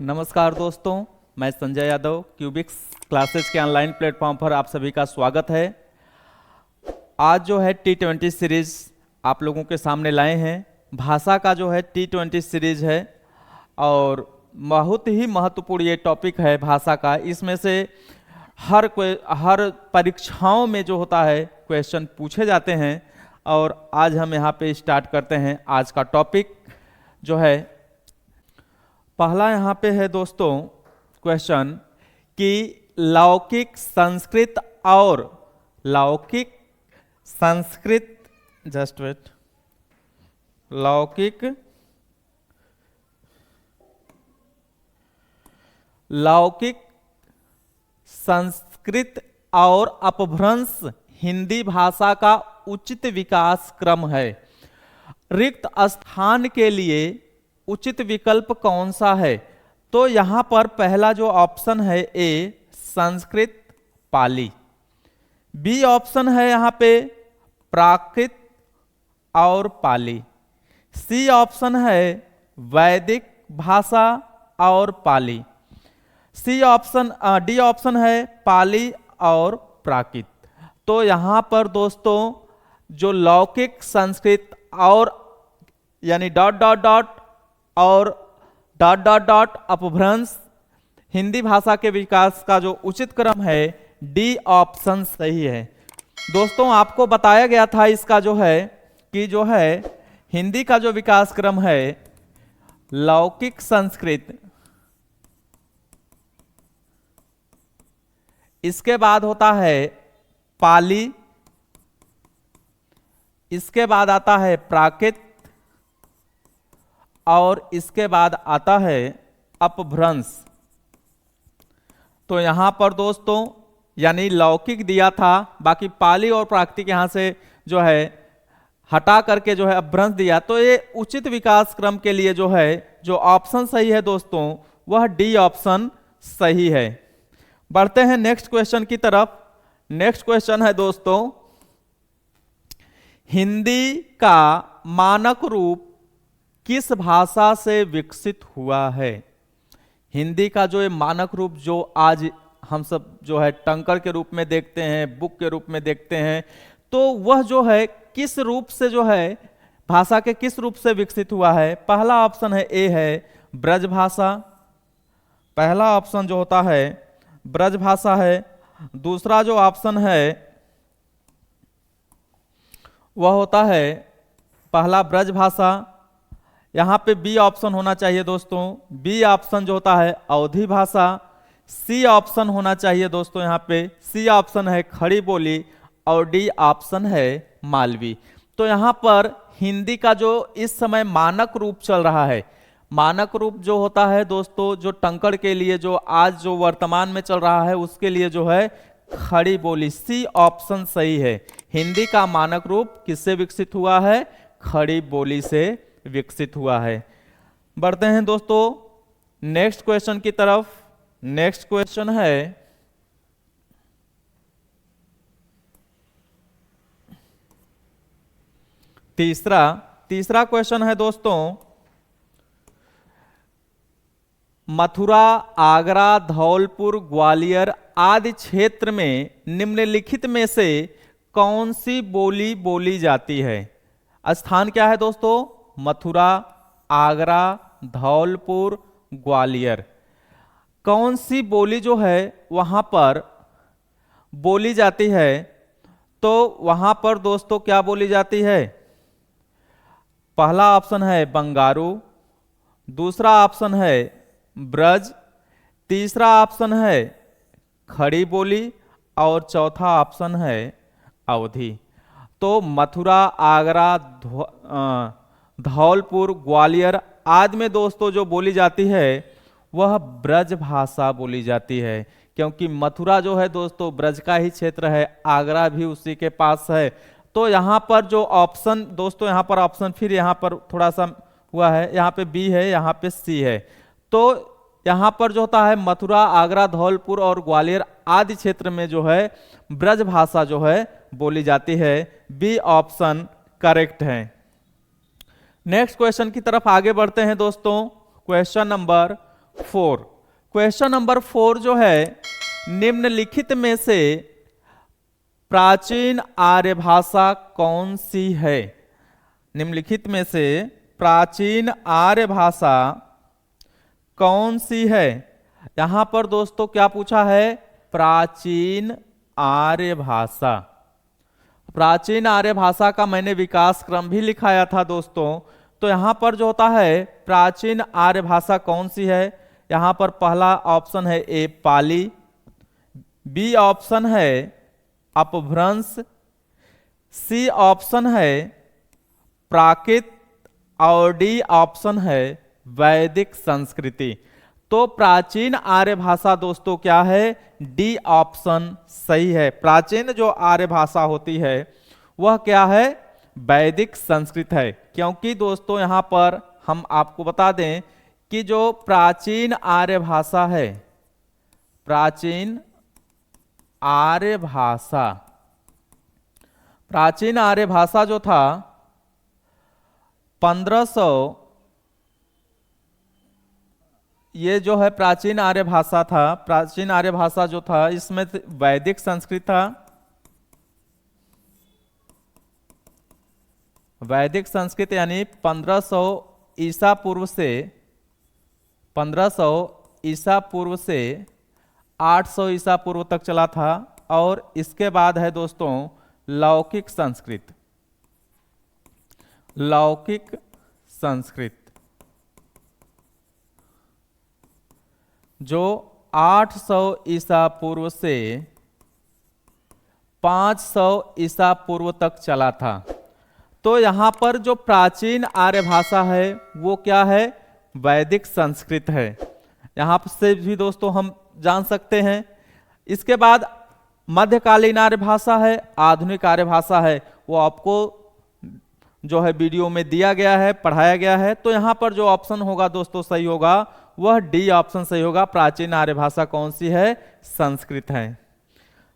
नमस्कार दोस्तों, मैं संजय यादव क्यूबिक्स क्लासेस के ऑनलाइन प्लेटफॉर्म पर आप सभी का स्वागत है। आज जो है T20 सीरीज आप लोगों के सामने लाए हैं। भाषा का जो है T20 सीरीज है और बहुत ही महत्वपूर्ण ये टॉपिक है भाषा का। इसमें से हर परीक्षाओं में जो होता है क्वेश्चन पूछे जाते हैं और आज हम यहाँ पे स्टार्ट करते हैं। आज का टॉपिक जो है पहला यहाँ पे है दोस्तों क्वेश्चन कि लौकिक संस्कृत और लौकिक संस्कृत जस्ट वेट लौकिक संस्कृत और अपभ्रंश हिंदी भाषा का उचित विकास क्रम है। रिक्त स्थान के लिए उचित विकल्प कौन सा है? तो यहां पर पहला जो ऑप्शन है ए संस्कृत पाली, बी ऑप्शन है यहां पे प्राकृत और पाली, सी ऑप्शन है वैदिक भाषा और पाली, डी ऑप्शन है पाली और प्राकृत। तो यहां पर दोस्तों जो लौकिक संस्कृत और यानी डॉट डॉट डॉट और डॉट डॉट डॉट अपभ्रंश हिंदी भाषा के विकास का जो उचित क्रम है डी ऑप्शन सही है। दोस्तों आपको बताया गया था इसका जो है कि जो है हिंदी का जो विकास क्रम है लौकिक संस्कृत, इसके बाद होता है पाली, इसके बाद आता है प्राकृत और इसके बाद आता है अपभ्रंश। तो यहां पर दोस्तों यानी लौकिक दिया था, बाकी पाली और प्राकृतिक यहां से जो है हटा करके जो है अपभ्रंश दिया। तो ये उचित विकास क्रम के लिए जो है जो ऑप्शन सही है दोस्तों वह डी ऑप्शन सही है। बढ़ते हैं नेक्स्ट क्वेश्चन की तरफ। नेक्स्ट क्वेश्चन है दोस्तों हिंदी का मानक रूप किस भाषा से विकसित हुआ है? हिंदी का जो ये मानक रूप जो आज हम सब जो है टंकर के रूप में देखते हैं, बुक के रूप में देखते हैं, तो वह जो है किस रूप से जो है भाषा के किस रूप से विकसित हुआ है? पहला ऑप्शन है ए है ब्रज भाषा, पहला ऑप्शन जो होता है ब्रज भाषा है। दूसरा जो ऑप्शन है वह होता है पहला ब्रज भाषा, यहां पे बी ऑप्शन होना चाहिए दोस्तों। बी ऑप्शन जो होता है अवधी भाषा। सी ऑप्शन होना चाहिए दोस्तों यहां पे, सी ऑप्शन है खड़ी बोली और डी ऑप्शन है मालवी। तो यहां पर हिंदी का जो इस समय मानक रूप चल रहा है, मानक रूप जो होता है दोस्तों जो टंकर के लिए जो आज जो वर्तमान में चल रहा है उसके लिए जो है खड़ी बोली, सी ऑप्शन सही है। हिंदी का मानक रूप किससे विकसित हुआ है? खड़ी बोली से विकसित हुआ है। बढ़ते हैं दोस्तों नेक्स्ट क्वेश्चन की तरफ। नेक्स्ट क्वेश्चन है तीसरा क्वेश्चन है दोस्तों मथुरा, आगरा, धौलपुर, ग्वालियर आदि क्षेत्र में निम्नलिखित में से कौन सी बोली बोली जाती है? स्थान क्या है दोस्तों? मथुरा, आगरा, धौलपुर, ग्वालियर। कौन सी बोली जो है वहां पर बोली जाती है? तो वहां पर दोस्तों क्या बोली जाती है? पहला ऑप्शन है बंगारू, दूसरा ऑप्शन है ब्रज, तीसरा ऑप्शन है खड़ी बोली और चौथा ऑप्शन है अवधी। तो मथुरा, आगरा, धौलपुर, ग्वालियर आदि में दोस्तों जो बोली जाती है वह ब्रज भाषा बोली जाती है, क्योंकि मथुरा जो है दोस्तों ब्रज का ही क्षेत्र है, आगरा भी उसी के पास है। तो यहाँ पर जो ऑप्शन दोस्तों यहाँ पर ऑप्शन फिर यहाँ पर थोड़ा सा हुआ है, यहाँ पे बी है, यहाँ पे सी है। तो यहाँ पर जो होता है मथुरा, आगरा, धौलपुर और ग्वालियर आदि क्षेत्र में जो है ब्रज भाषा जो है बोली जाती है। बी ऑप्शन करेक्ट है। नेक्स्ट क्वेश्चन की तरफ आगे बढ़ते हैं दोस्तों। Question number 4। क्वेश्चन नंबर 4 जो है, निम्नलिखित में से प्राचीन आर्य भाषा कौन सी है? निम्नलिखित में से प्राचीन आर्य भाषा कौन सी है? यहां पर दोस्तों क्या पूछा है? प्राचीन आर्य भाषा। प्राचीन आर्य भाषा का मैंने विकास क्रम भी लिखाया था दोस्तों। तो यहां पर जो होता है, प्राचीन आर्य भाषा कौन सी है? यहां पर पहला ऑप्शन है ए पाली, बी ऑप्शन है अपभ्रंश, सी ऑप्शन है प्राकृत और डी ऑप्शन है वैदिक संस्कृति। तो प्राचीन आर्य भाषा दोस्तों क्या है? डी ऑप्शन सही है। प्राचीन जो आर्य भाषा होती है वह क्या है? वैदिक संस्कृत है। क्योंकि दोस्तों यहां पर हम आपको बता दें कि जो प्राचीन आर्य भाषा है, प्राचीन आर्य भाषा, प्राचीन आर्य भाषा जो था 1500, ये जो है प्राचीन आर्य भाषा था, प्राचीन आर्य भाषा जो था इसमें वैदिक संस्कृत था। वैदिक संस्कृत यानी 1500 ईसा पूर्व से 1500 ईसा पूर्व से 800 ईसा पूर्व तक चला था। और इसके बाद है दोस्तों लौकिक संस्कृत। लौकिक संस्कृत जो 800 ईसा पूर्व से 500 ईसा पूर्व तक चला था। तो यहां पर जो प्राचीन आर्य भाषा है वो क्या है? वैदिक संस्कृत है। यहां से भी दोस्तों हम जान सकते हैं। इसके बाद मध्यकालीन आर्य भाषा है, आधुनिक आर्य भाषा है, वो आपको जो है वीडियो में दिया गया है, पढ़ाया गया है। तो यहां पर जो ऑप्शन होगा दोस्तों सही होगा वह डी ऑप्शन सही होगा। प्राचीन आर्य भाषा कौन सी है? संस्कृत है।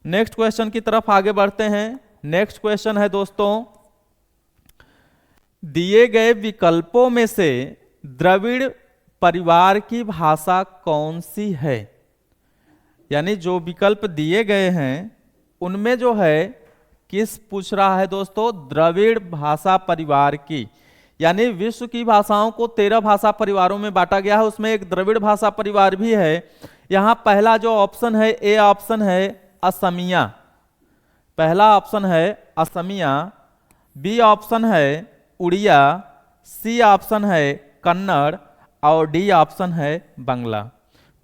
नेक्स्ट क्वेश्चन की तरफ आगे बढ़ते हैं। नेक्स्ट क्वेश्चन है दोस्तों, दिए गए विकल्पों में से द्रविड़ परिवार की भाषा कौन सी है? यानी जो विकल्प दिए गए हैं उनमें जो है किस पूछ रहा है दोस्तों? द्रविड़ भाषा परिवार की। यानी विश्व की भाषाओं को 13 भाषा परिवारों में बांटा गया है, उसमें एक द्रविड़ भाषा परिवार भी है। यहां पहला जो ऑप्शन है, ए ऑप्शन है असमिया, पहला ऑप्शन है असमिया, बी ऑप्शन है उड़िया, सी ऑप्शन है कन्नड़ और डी ऑप्शन है बांग्ला।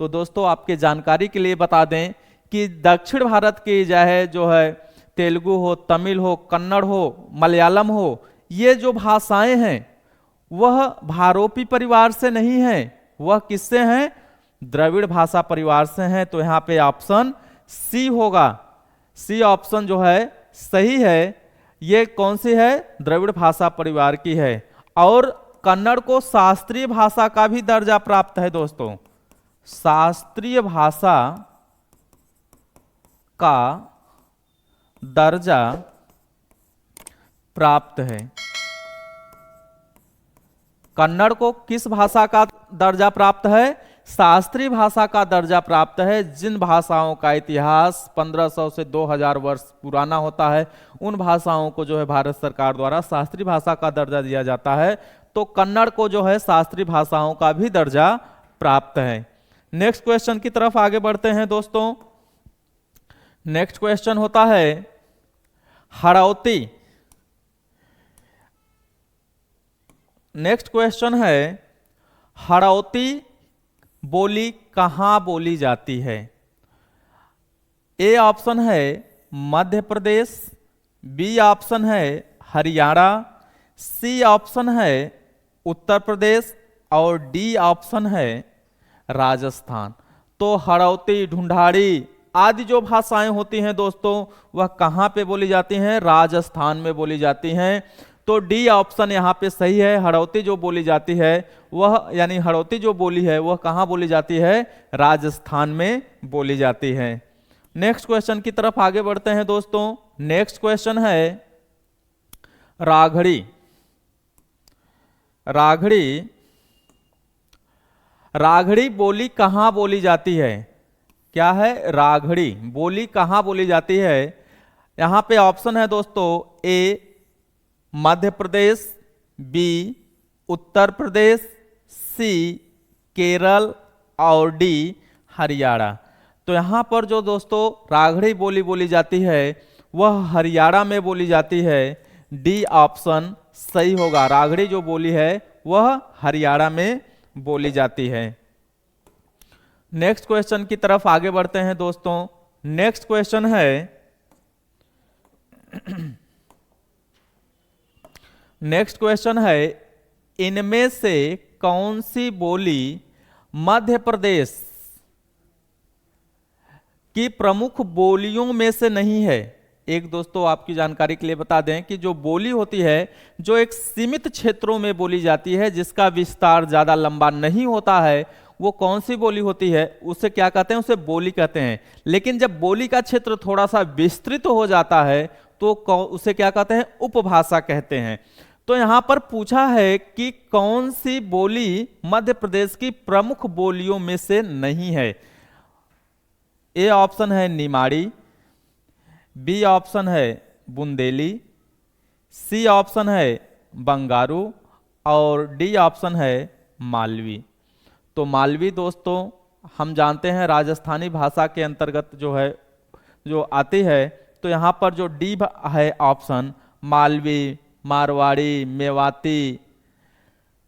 तो दोस्तों आपके जानकारी के लिए बता दें कि दक्षिण भारत की चाहे जो है तेलुगु हो, तमिल हो, कन्नड़ हो, मलयालम हो, ये जो भाषाएं हैं वह भारोपी परिवार से नहीं है, वह किससे हैं? द्रविड़ भाषा परिवार से हैं। तो यहाँ पे ऑप्शन सी होगा। सी ऑप्शन जो है सही है। ये कौन सी है? द्रविड़ भाषा परिवार की है। और कन्नड़ को शास्त्रीय भाषा का भी दर्जा प्राप्त है दोस्तों। शास्त्रीय भाषा का दर्जा प्राप्त है। कन्नड़ को किस भाषा का दर्जा प्राप्त है? शास्त्रीय भाषा का दर्जा प्राप्त है। जिन भाषाओं का इतिहास 1500 से 2000 वर्ष पुराना होता है उन भाषाओं को जो है भारत सरकार द्वारा शास्त्रीय भाषा का दर्जा दिया जाता है। तो कन्नड़ को जो है शास्त्रीय भाषाओं का भी दर्जा प्राप्त है। नेक्स्ट क्वेश्चन की तरफ आगे बढ़ते हैं दोस्तों। नेक्स्ट क्वेश्चन होता है हड़ौती। नेक्स्ट क्वेश्चन है हड़ौती बोली कहां बोली जाती है? ए ऑप्शन है मध्य प्रदेश, बी ऑप्शन है हरियाणा, सी ऑप्शन है उत्तर प्रदेश और डी ऑप्शन है राजस्थान। तो हड़ौती, ढूंढाड़ी आदि जो भाषाएं होती हैं दोस्तों वह कहां पे बोली जाती हैं? राजस्थान में बोली जाती हैं। तो डी ऑप्शन यहाँ पे सही है। हड़ौती जो बोली जाती है वह यानी हड़ौती जो बोली है वह कहाँ बोली जाती है? राजस्थान में बोली जाती है। नेक्स्ट क्वेश्चन की तरफ आगे बढ़ते हैं दोस्तों। नेक्स्ट क्वेश्चन है राघड़ी। राघड़ी राघड़ी बोली कहाँ बोली जाती है? क्या है? राघड़ी बोली कहाँ बोली जाती है? यहां पे ऑप्शन है दोस्तों, ए मध्य प्रदेश, बी उत्तर प्रदेश, सी केरल और डी हरियाणा। तो यहां पर जो दोस्तों राघड़ी बोली बोली जाती है वह हरियाणा में बोली जाती है। डी ऑप्शन सही होगा। राघड़ी जो बोली है वह हरियाणा में बोली जाती है। नेक्स्ट क्वेश्चन की तरफ आगे बढ़ते हैं दोस्तों। नेक्स्ट क्वेश्चन है नेक्स्ट क्वेश्चन है, इनमें से कौन सी बोली मध्य प्रदेश की प्रमुख बोलियों में से नहीं है? एक दोस्तों आपकी जानकारी के लिए बता दें कि जो बोली होती है जो एक सीमित क्षेत्रों में बोली जाती है, जिसका विस्तार ज्यादा लंबा नहीं होता है, वो कौन सी बोली होती है? उसे क्या कहते हैं? उसे बोली कहते हैं। लेकिन जब बोली का क्षेत्र थोड़ा सा विस्तृत हो जाता है तो उसे क्या कहते हैं? उपभाषा कहते हैं। तो यहां पर पूछा है कि कौन सी बोली मध्य प्रदेश की प्रमुख बोलियों में से नहीं है? ए ऑप्शन है निमाड़ी, बी ऑप्शन है बुंदेली, सी ऑप्शन है बंगारू और डी ऑप्शन है मालवी। तो मालवी दोस्तों हम जानते हैं राजस्थानी भाषा के अंतर्गत जो है जो आती है। तो यहाँ पर जो डी है ऑप्शन, मालवी, मारवाड़ी, मेवाती,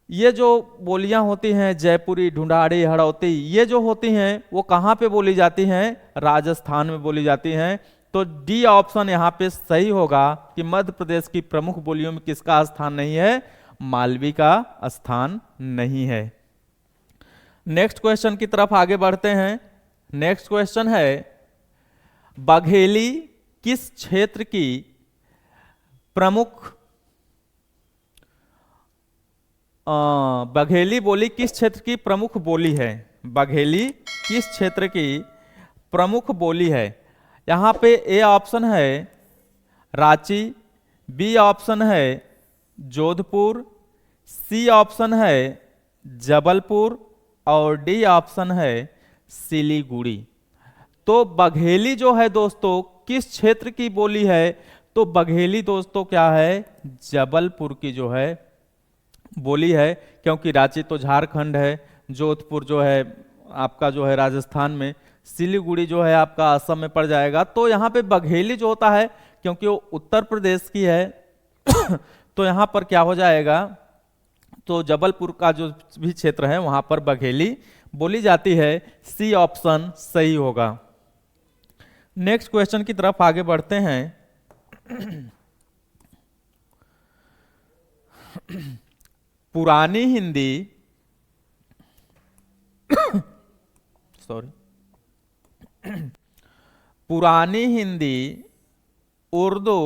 ये जो बोलियां होती हैं, जयपुरी, ढूंढाड़ी, हड़ौती, ये जो होती हैं वो कहाँ पे बोली जाती हैं? राजस्थान में बोली जाती हैं। तो डी ऑप्शन यहाँ पे सही होगा कि मध्य प्रदेश की प्रमुख बोलियों में किसका स्थान नहीं है? मालवी का स्थान नहीं है। नेक्स्ट क्वेश्चन की तरफ आगे बढ़ते हैं। नेक्स्ट क्वेश्चन है, बघेली किस क्षेत्र की प्रमुख बघेली बोली किस क्षेत्र की प्रमुख बोली है? बघेली किस क्षेत्र की प्रमुख बोली है? यहां पे ए ऑप्शन है रांची, बी ऑप्शन है जोधपुर, सी ऑप्शन है जबलपुर और डी ऑप्शन है सिलीगुड़ी। तो बघेली जो है दोस्तों किस क्षेत्र की बोली है? तो बघेली दोस्तों क्या है? जबलपुर की जो है बोली है, क्योंकि रांची तो झारखंड है, जोधपुर जो है आपका जो है राजस्थान में, सिलीगुड़ी जो है आपका असम में पड़ जाएगा। तो यहाँ पे बघेली जो होता है क्योंकि वो उत्तर प्रदेश की है तो यहाँ पर क्या हो जाएगा? तो जबलपुर का जो भी क्षेत्र है वहां पर बघेली बोली जाती है। सी ऑप्शन सही होगा। नेक्स्ट क्वेश्चन की तरफ आगे बढ़ते हैं। पुरानी हिंदी पुरानी हिंदी उर्दू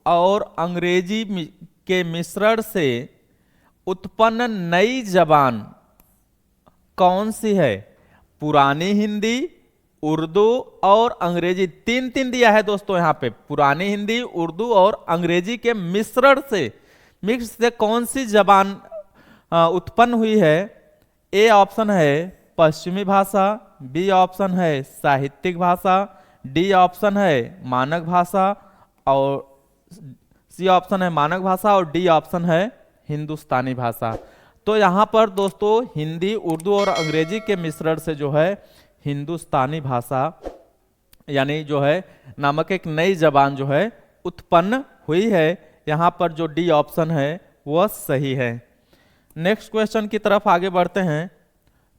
और अंग्रेजी के मिश्रण से उत्पन्न नई जबान कौन सी है? पुरानी हिंदी, उर्दू और अंग्रेजी, तीन तीन दिया है दोस्तों यहाँ पे। पुरानी हिंदी, उर्दू और अंग्रेजी के मिश्रण से, मिक्स से कौन सी जबान उत्पन्न हुई है? ए ऑप्शन है पश्चिमी भाषा, बी ऑप्शन है साहित्यिक भाषा, डी ऑप्शन है मानक भाषा और सी ऑप्शन है मानक भाषा और डी ऑप्शन है हिंदुस्तानी भाषा। तो यहाँ पर दोस्तों हिंदी, उर्दू और अंग्रेजी के मिश्रण से जो है हिंदुस्तानी भाषा यानी जो है नामक एक नई जबान जो है उत्पन्न हुई है। यहाँ पर जो डी ऑप्शन है वह सही है। नेक्स्ट क्वेश्चन की तरफ आगे बढ़ते हैं।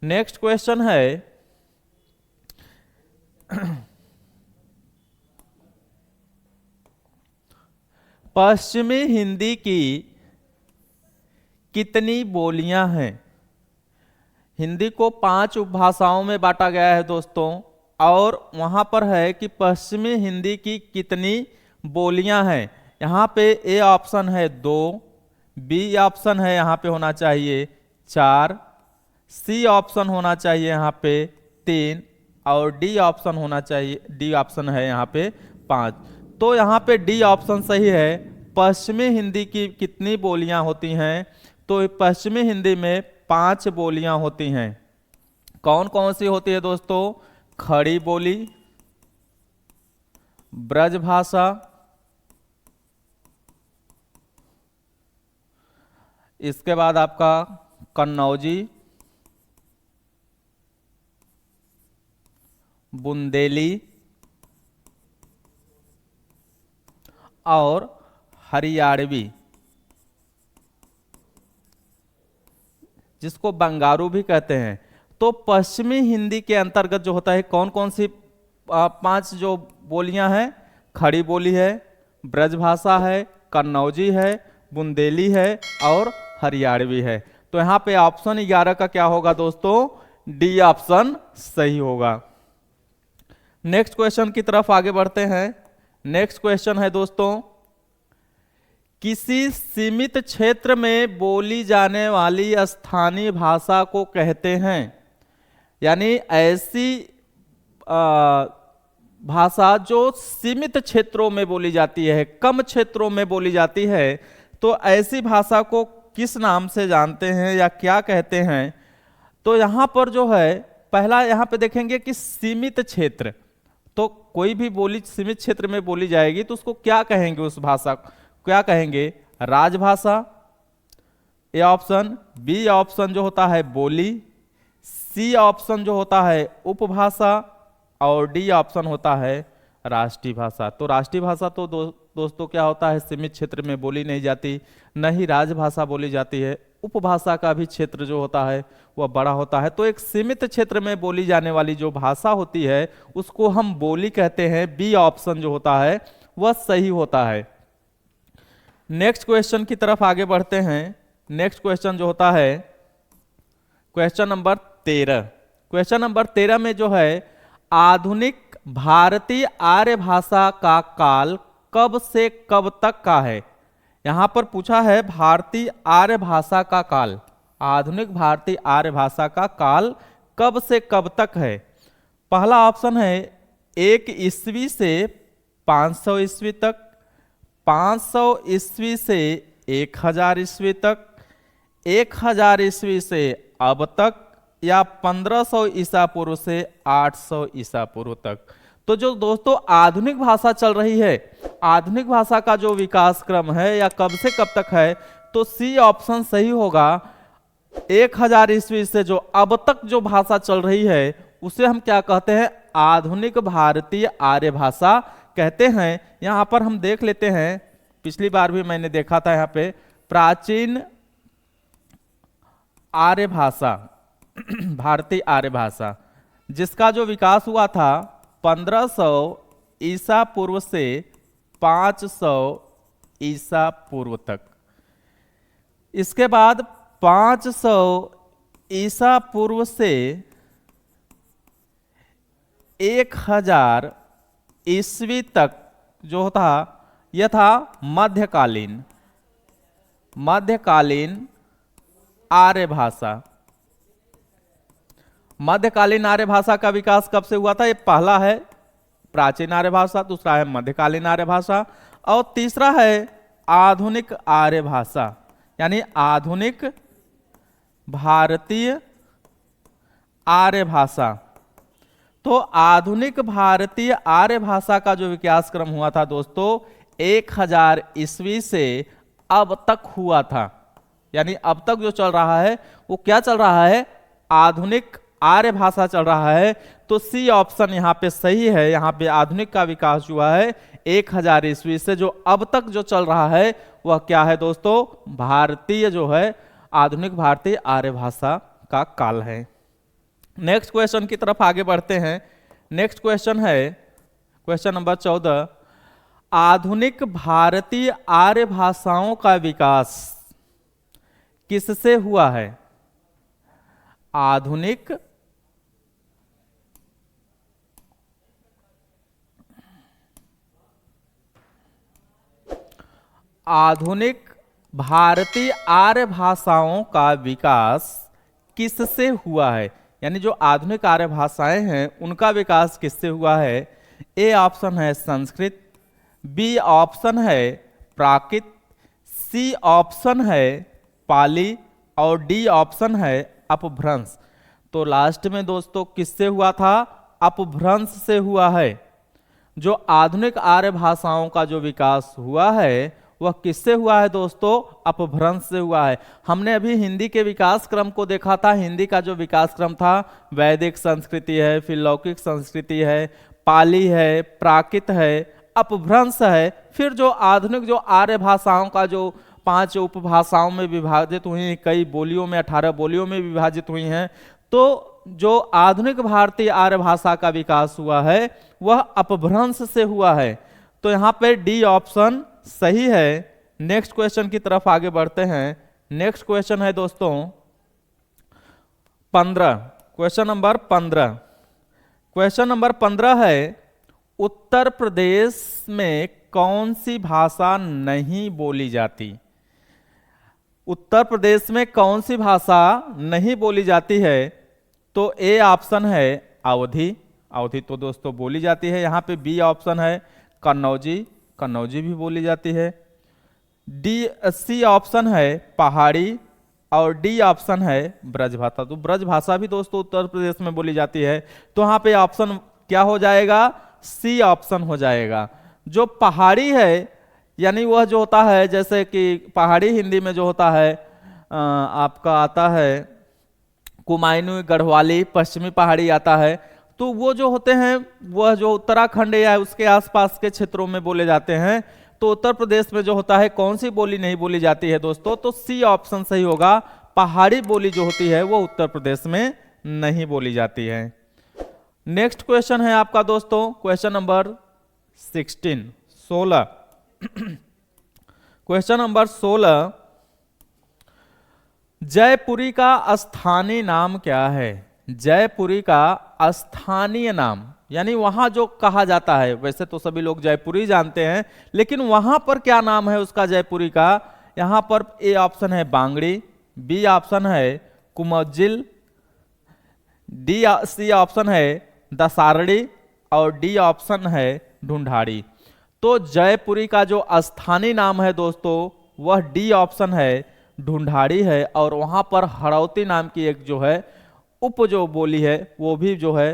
नेक्स्ट क्वेश्चन है पश्चिमी हिंदी की कितनी बोलियां हैं? हिंदी को 5 उपभाषाओं में बांटा गया है दोस्तों, और वहां पर है कि पश्चिमी हिंदी की कितनी बोलियां हैं। यहाँ पे ए ऑप्शन है 2, बी ऑप्शन है यहाँ पे होना चाहिए 4, सी ऑप्शन होना चाहिए यहाँ पे 3 और डी ऑप्शन होना चाहिए, डी ऑप्शन है यहाँ पे 5। तो यहाँ पे डी ऑप्शन सही है। पश्चिमी हिंदी की कितनी बोलियां होती हैं? तो पश्चिमी हिंदी में 5 बोलियां होती हैं। कौन कौन सी होती है दोस्तों? खड़ी बोली, ब्रजभाषा, इसके बाद आपका कन्नौजी, बुंदेली और हरियाणवी, जिसको बंगारू भी कहते हैं। तो पश्चिमी हिंदी के अंतर्गत जो होता है कौन कौन सी 5 जो बोलियां हैं? खड़ी बोली है, ब्रजभाषा है, कन्नौजी है, बुंदेली है और हरियाणवी है। तो यहाँ पे ऑप्शन 11 का क्या होगा दोस्तों? डी ऑप्शन सही होगा। नेक्स्ट क्वेश्चन की तरफ आगे बढ़ते हैं। नेक्स्ट क्वेश्चन है दोस्तों, किसी सीमित क्षेत्र में बोली जाने वाली स्थानीय भाषा को कहते हैं। यानी ऐसी भाषा जो सीमित क्षेत्रों में बोली जाती है, कम क्षेत्रों में बोली जाती है, तो ऐसी भाषा को किस नाम से जानते हैं या क्या कहते हैं? तो यहाँ पर जो है पहला यहाँ पे देखेंगे कि सीमित क्षेत्र, तो कोई भी बोली सीमित क्षेत्र में बोली जाएगी तो उसको क्या कहेंगे? उस भाषा को क्या कहेंगे? राजभाषा, ए ऑप्शन। बी ऑप्शन जो होता है बोली, सी ऑप्शन जो होता है उपभाषा और डी ऑप्शन होता है राष्ट्रीय भाषा। तो राष्ट्रीय भाषा तो दोस्तों क्या होता है? सीमित क्षेत्र में बोली नहीं जाती, न ही राजभाषा बोली जाती है। उपभाषा का भी क्षेत्र जो होता है वह बड़ा होता है। तो एक सीमित क्षेत्र में बोली जाने वाली जो भाषा होती है उसको हम बोली कहते हैं। बी ऑप्शन जो होता है वह सही होता है। नेक्स्ट क्वेश्चन की तरफ आगे बढ़ते हैं। नेक्स्ट क्वेश्चन जो होता है क्वेश्चन नंबर 13। क्वेश्चन नंबर 13 में जो है आधुनिक भारतीय आर्य भाषा का काल कब से कब तक का है। यहां पर पूछा है भारतीय आर्य भाषा का काल, आधुनिक भारतीय आर्य भाषा का काल कब से कब तक है। पहला ऑप्शन है 1 ईस्वी से 500 ईस्वी तक, 500 ईस्वी से 1000 ईस्वी तक, 1000 ईस्वी से अब तक, या 1500 ईसा पूर्व से 800 ईसा पूर्व तक। तो जो दोस्तों आधुनिक भाषा चल रही है, आधुनिक भाषा का जो विकास क्रम है या कब से कब तक है, तो सी ऑप्शन सही होगा। 1000 ईस्वी से जो अब तक जो भाषा चल रही है उसे हम क्या कहते हैं? आधुनिक भारतीय आर्य भाषा कहते हैं। यहां पर हम देख लेते हैं, पिछली बार भी मैंने देखा था यहाँ पे प्राचीन आर्य भाषा भारतीय आर्य भाषा, जिसका जो विकास हुआ था 1500 ईसा पूर्व से 500 ईसा पूर्व तक। इसके बाद 500 ईसा पूर्व से 1000 ईस्वी तक जो था यह था मध्यकालीन आर्य भाषा। मध्यकालीन आर्य भाषा का विकास कब से हुआ था? ये पहला है प्राचीन आर्य भाषा, दूसरा है मध्यकालीन आर्य भाषा और तीसरा है आधुनिक आर्य भाषा, यानी आधुनिक भारतीय आर्य भाषा। तो आधुनिक भारतीय आर्य भाषा का जो विकास क्रम हुआ था दोस्तों 1000 ईस्वी से अब तक हुआ था। यानी अब तक जो चल रहा है वो क्या चल रहा है? आधुनिक आर्य भाषा चल रहा है। तो सी ऑप्शन यहाँ पे सही है। यहाँ पे आधुनिक का विकास हुआ है 1000 ईस्वी से, जो अब तक जो चल रहा है वह क्या है दोस्तों? भारतीय जो है आधुनिक भारतीय आर्य भाषा का काल है। नेक्स्ट क्वेश्चन की तरफ आगे बढ़ते हैं। नेक्स्ट क्वेश्चन है क्वेश्चन नंबर 14। आधुनिक भारतीय आर्य भाषाओं का विकास किससे हुआ है? आधुनिक भारतीय आर्य भाषाओं का विकास किससे हुआ है? यानी जो आधुनिक आर्य भाषाएं हैं उनका विकास किससे हुआ है? ए ऑप्शन है संस्कृत, बी ऑप्शन है प्राकृत, सी ऑप्शन है पाली और डी ऑप्शन है अपभ्रंश। तो लास्ट में दोस्तों किससे हुआ था? अपभ्रंश से हुआ है। जो आधुनिक आर्य भाषाओं का जो विकास हुआ है वह किससे हुआ है दोस्तों? अपभ्रंश से हुआ है। हमने अभी हिंदी के विकास क्रम को देखा था। हिंदी का जो विकास क्रम था, वैदिक संस्कृति है, फिर लौकिक संस्कृति है, पाली है, प्राकृत है, अपभ्रंश है, फिर जो आधुनिक जो आर्य भाषाओं का जो 5 उपभाषाओं में विभाजित हुई हैं, कई बोलियों में 18 बोलियों में विभाजित हुई हैं। तो जो आधुनिक भारतीय आर्य भाषा का विकास हुआ है वह अपभ्रंश से हुआ है। तो यहाँ पे डी ऑप्शन सही है। नेक्स्ट क्वेश्चन की तरफ आगे बढ़ते हैं। नेक्स्ट क्वेश्चन है दोस्तों 15, क्वेश्चन नंबर 15। क्वेश्चन नंबर 15 है, उत्तर प्रदेश में कौन सी भाषा नहीं बोली जाती? उत्तर प्रदेश में कौन सी भाषा नहीं बोली जाती है? तो ए ऑप्शन है अवधी। अवधी तो दोस्तों बोली जाती है। यहाँ पे बी ऑप्शन है कन्नौजी। कन्नौजी भी बोली जाती है। सी ऑप्शन है पहाड़ी और डी ऑप्शन है ब्रजभाषा। तो ब्रजभाषा भी दोस्तों उत्तर प्रदेश में बोली जाती है। तो यहाँ पे ऑप्शन क्या हो जाएगा? सी ऑप्शन हो जाएगा। जो पहाड़ी है यानी वह जो होता है, जैसे कि पहाड़ी हिंदी में जो होता है आपका आता है कुमायूनी, गढ़वाली, पश्चिमी पहाड़ी आता है। तो वो जो होते हैं वह जो उत्तराखंड या उसके आसपास के क्षेत्रों में बोले जाते हैं। तो उत्तर प्रदेश में जो होता है कौन सी बोली नहीं बोली जाती है दोस्तों? तो सी ऑप्शन सही होगा। पहाड़ी बोली जो होती है वो उत्तर प्रदेश में नहीं बोली जाती है। नेक्स्ट क्वेश्चन है आपका दोस्तों क्वेश्चन नंबर 16। क्वेश्चन नंबर 16, जयपुरी का स्थानीय नाम क्या है? जयपुरी का स्थानीय नाम यानी वहां जो कहा जाता है, वैसे तो सभी लोग जयपुरी जानते हैं, लेकिन वहां पर क्या नाम है उसका जयपुरी का? यहां पर ए ऑप्शन है बांगड़ी, बी ऑप्शन है कुमज्जिल, सी ऑप्शन है दसारड़ी और डी ऑप्शन है ढूंढाड़ी। तो जयपुरी का जो स्थानीय नाम है दोस्तों वह डी ऑप्शन है ढूंढाड़ी है। और वहां पर हड़ौती नाम की एक जो है उप जो बोली है वो भी जो है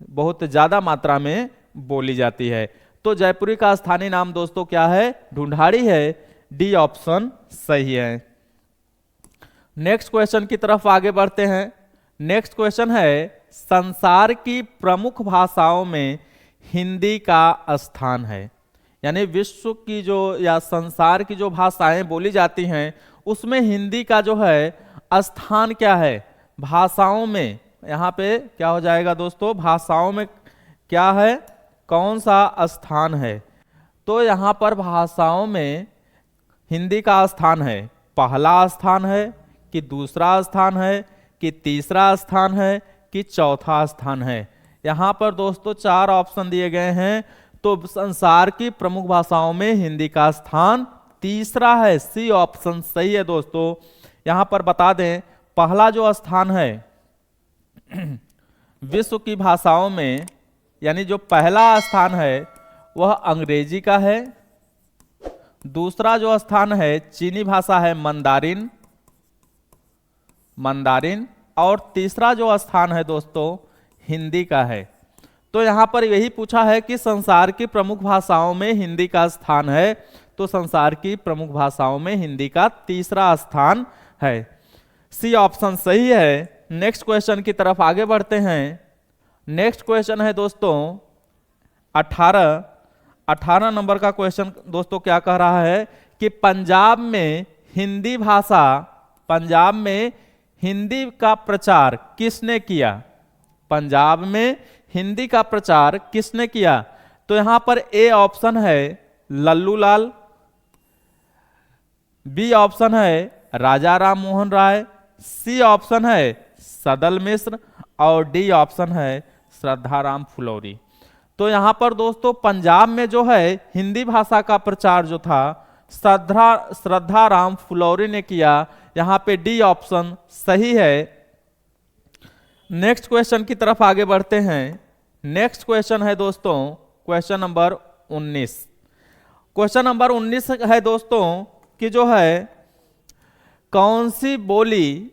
बहुत ज्यादा मात्रा में बोली जाती है। तो जयपुरी का स्थानीय नाम दोस्तों क्या है? ढूंढाड़ी है। डी ऑप्शन सही है। नेक्स्ट क्वेश्चन की तरफ आगे बढ़ते हैं। नेक्स्ट क्वेश्चन है, संसार की प्रमुख भाषाओं में हिंदी का स्थान है। यानी विश्व की जो या संसार की जो भाषाएं बोली जाती हैं उसमें हिंदी का जो है स्थान क्या है? भाषाओं में यहाँ पे क्या हो जाएगा दोस्तों? भाषाओं में क्या है? कौन सा स्थान है? तो यहाँ पर भाषाओं में हिंदी का स्थान है, पहला स्थान है कि दूसरा स्थान है कि तीसरा स्थान है कि चौथा स्थान है? यहाँ पर दोस्तों 4 ऑप्शन दिए गए हैं। तो संसार की प्रमुख भाषाओं में हिंदी का स्थान तीसरा है। सी ऑप्शन सही है दोस्तों। यहां पर बता दें पहला जो स्थान है विश्व की भाषाओं में, यानी जो पहला स्थान है वह अंग्रेजी का है। दूसरा जो स्थान है चीनी भाषा है मंदारिन, और तीसरा जो स्थान है दोस्तों हिंदी का है। तो यहां पर यही पूछा है कि संसार की प्रमुख भाषाओं में हिंदी का स्थान है। तो संसार की प्रमुख भाषाओं में हिंदी का तीसरा स्थान है। सी ऑप्शन सही है। नेक्स्ट क्वेश्चन की तरफ आगे बढ़ते हैं। नेक्स्ट क्वेश्चन है दोस्तों 18 नंबर का क्वेश्चन दोस्तों क्या कह रहा है कि पंजाब में हिंदी का प्रचार किसने किया? पंजाब में हिंदी का प्रचार किसने किया? तो यहां पर ए ऑप्शन है लल्लू लाल, बी ऑप्शन है राजा राम मोहन राय, सी ऑप्शन है सदल मिश्र और डी ऑप्शन है श्रद्धाराम फुलौरी। तो यहां पर दोस्तों पंजाब में जो है हिंदी भाषा का प्रचार जो था श्रद्धाराम फुलौरी ने किया। यहां पे डी ऑप्शन सही है। नेक्स्ट क्वेश्चन की तरफ आगे बढ़ते हैं। नेक्स्ट क्वेश्चन है दोस्तों क्वेश्चन नंबर 19। क्वेश्चन नंबर 19 है दोस्तों कि जो है कौन सी बोली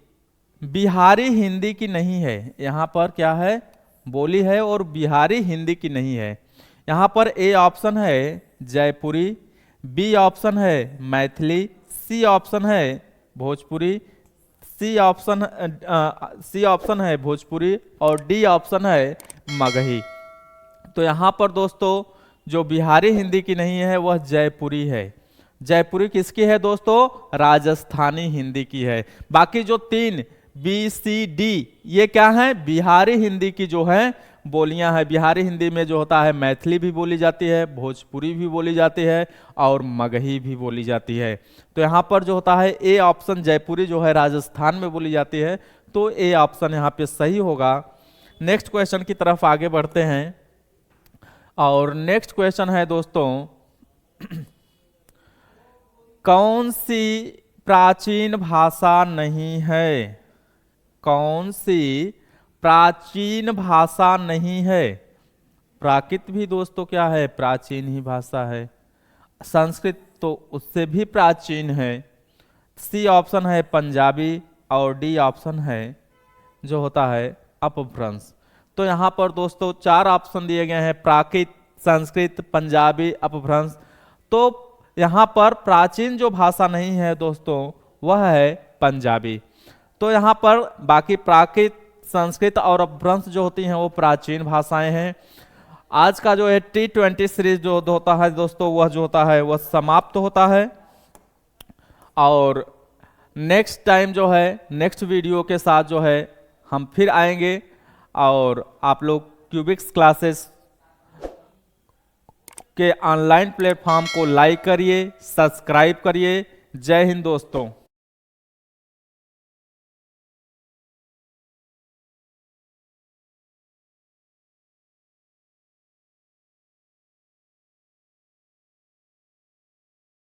बिहारी हिंदी की नहीं है। यहाँ पर क्या है, बोली है और बिहारी हिंदी की नहीं है। यहाँ पर ए ऑप्शन है जयपुरी, बी ऑप्शन है मैथिली, सी ऑप्शन है भोजपुरी, सी ऑप्शन है भोजपुरी और डी ऑप्शन है मगही। तो यहाँ पर दोस्तों जो बिहारी हिंदी की नहीं है वह जयपुरी है। जयपुरी किसकी है दोस्तों, राजस्थानी हिंदी की है। बाकी जो तीन बी सी डी ये क्या है, बिहारी हिंदी की जो है बोलियां हैं। बिहारी हिंदी में जो होता है मैथिली भी बोली जाती है, भोजपुरी भी बोली जाती है और मगही भी बोली जाती है। तो यहाँ पर जो होता है ए ऑप्शन जयपुरी जो है राजस्थान में बोली जाती है, तो ए ऑप्शन यहाँ पे सही होगा। नेक्स्ट क्वेश्चन की तरफ आगे बढ़ते हैं और नेक्स्ट क्वेश्चन है दोस्तों, कौन सी प्राचीन भाषा नहीं है, कौन सी प्राचीन भाषा नहीं है। प्राकृत भी दोस्तों क्या है, प्राचीन ही भाषा है। संस्कृत तो उससे भी प्राचीन है। सी ऑप्शन है पंजाबी और डी ऑप्शन है जो होता है अपभ्रंश। तो यहाँ पर दोस्तों चार ऑप्शन दिए गए हैं, प्राकृत, संस्कृत, पंजाबी, अपभ्रंश। तो यहाँ पर प्राचीन जो भाषा नहीं है दोस्तों वह है पंजाबी। तो यहाँ पर बाकी प्राकृत, संस्कृत और अपभ्रंश जो होती हैं वो प्राचीन भाषाएं हैं। आज का जो है T20 सीरीज जो होता है दोस्तों वह जो होता है वह समाप्त होता है। और नेक्स्ट टाइम जो है नेक्स्ट वीडियो के साथ जो है हम फिर आएंगे। और आप लोग क्यूबिक्स क्लासेस के ऑनलाइन प्लेटफॉर्म को लाइक करिए, सब्सक्राइब करिए। जय हिंद दोस्तों।